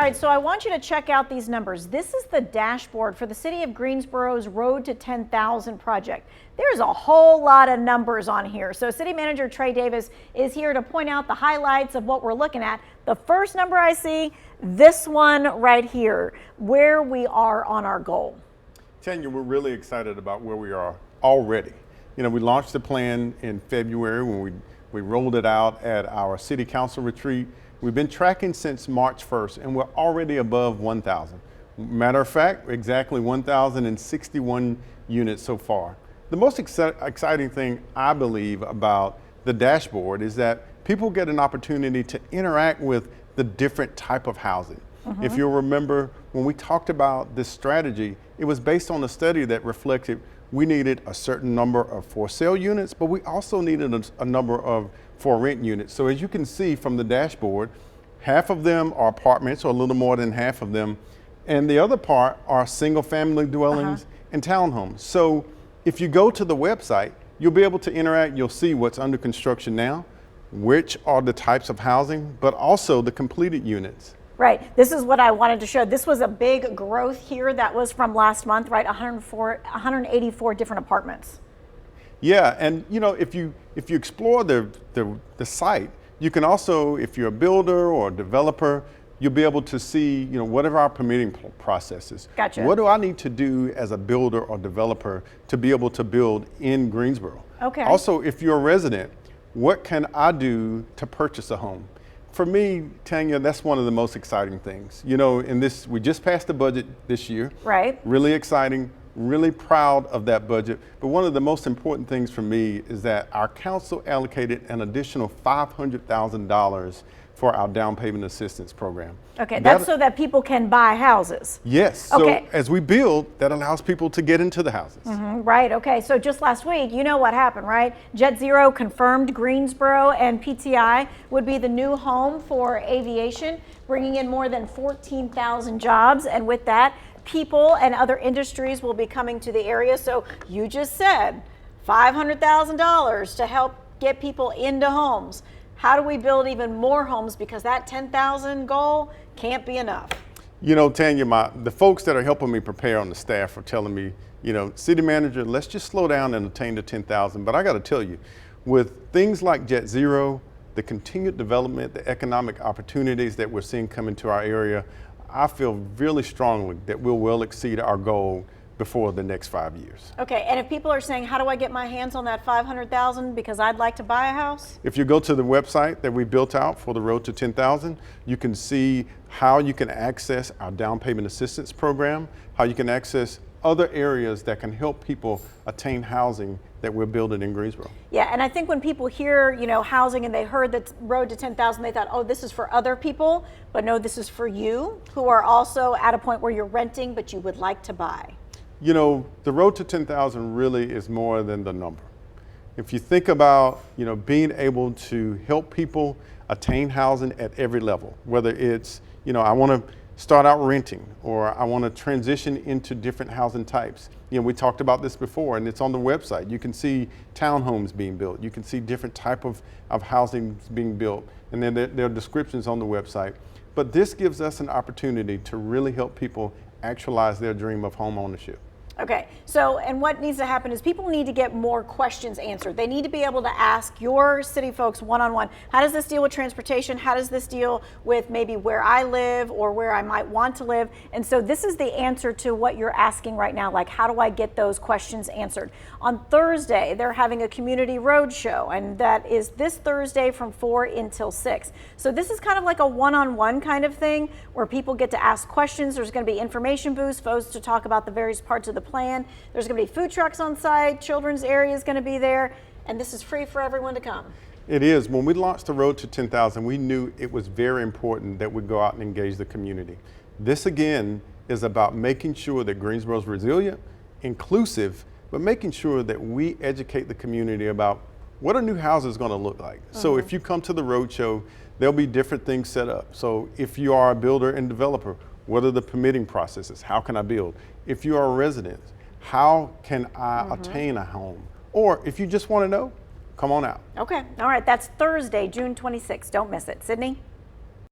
right, so I want you to check out these numbers. This is the dashboard for the City of Greensboro's Road to 10,000 project. There's a whole lot of numbers on here. So City Manager Trey Davis is here to point out the highlights of what we're looking at. The first number I see, this one right here, where we are on our goal. Tanya, we're really excited about where we are already. You know, we launched the plan in February when we rolled it out at our City Council retreat. We've been tracking since March 1st, and we're already above 1,000. Matter of fact, exactly 1,061 units so far. The most exciting thing I believe about the dashboard is that people get an opportunity to interact with the different type of housing. If you'll remember, when we talked about this strategy, it was based on a study that reflected we needed a certain number of for sale units, but we also needed a number of for rent units. So as you can see from the dashboard, half of them are apartments, or a little more than half of them, and the other part are single family dwellings and townhomes. So if you go to the website, you'll be able to interact. You'll see what's under construction now, which are the types of housing, but also the completed units. Right, this is what I wanted to show. This was a big growth here that was from last month, right? 184 different apartments. Yeah, and you know, if you explore the site, you can also, if you're a builder or a developer, you'll be able to see, you know, whatever our permitting process is. Gotcha. What do I need to do as a builder or developer to be able to build in Greensboro? Okay. Also, if you're a resident, what can I do to purchase a home? For me, Tanya, that's one of the most exciting things. You know, we just passed the budget this year. Right. Really exciting, really proud of that budget. But one of the most important things for me is that our council allocated an additional $500,000 for our down payment assistance program. Okay, that's so that people can buy houses. Yes, okay. So as we build, that allows people to get into the houses. Right, okay, so just last week, you know what happened, right? Jet Zero confirmed Greensboro and PTI would be the new home for aviation, bringing in more than 14,000 jobs, and with that, people and other industries will be coming to the area. So you just said $500,000 to help get people into homes. How do we build even more homes? Because that 10,000 goal can't be enough. You know, Tanya, the folks that are helping me prepare on the staff are telling me, you know, city manager, let's just slow down and attain the 10,000. But I got to tell you, with things like Jet Zero, the continued development, the economic opportunities that we're seeing come into our area, I feel really strongly that we'll well exceed our goal before the next 5 years. Okay, and if people are saying, how do I get my hands on that 500,000 because I'd like to buy a house? If you go to the website that we built out for the Road to 10,000, you can see how you can access our down payment assistance program, how you can access other areas that can help people attain housing that we're building in Greensboro. Yeah, and I think when people hear, you know, housing and they heard the Road to 10,000, they thought, oh, this is for other people, but no, this is for you who are also at a point where you're renting, but you would like to buy. You know, the Road to 10,000 really is more than the number. If you think about, you know, being able to help people attain housing at every level, whether it's, you know, I want to start out renting or I want to transition into different housing types. You know, we talked about this before and it's on the website. You can see townhomes being built. You can see different type of housing being built. And then there are descriptions on the website. But this gives us an opportunity to really help people actualize their dream of home ownership. Okay, so, and what needs to happen is people need to get more questions answered. They need to be able to ask your city folks one-on-one, how does this deal with transportation? How does this deal with maybe where I live or where I might want to live? And so this is the answer to what you're asking right now, like how do I get those questions answered? On Thursday, they're having a community road show, and that is this Thursday from 4 until 6. So this is kind of like a one-on-one kind of thing where people get to ask questions. There's going to be information booths, folks to talk about the various parts of the plan. There's going to be food trucks on site, children's area is going to be there, and this is free for everyone to come. It is. When we launched the Road to 10,000, we knew it was very important that we go out and engage the community. This again is about making sure that Greensboro is resilient, inclusive, but making sure that we educate the community about what a new house is going to look like. So if you come to the road show, there'll be different things set up. So if you are a builder and developer, what are the permitting processes? How can I build? If you are a resident, how can I attain a home? Or if you just want to know, come on out. Okay, all right, that's Thursday, June 26th. Don't miss it. Sydney?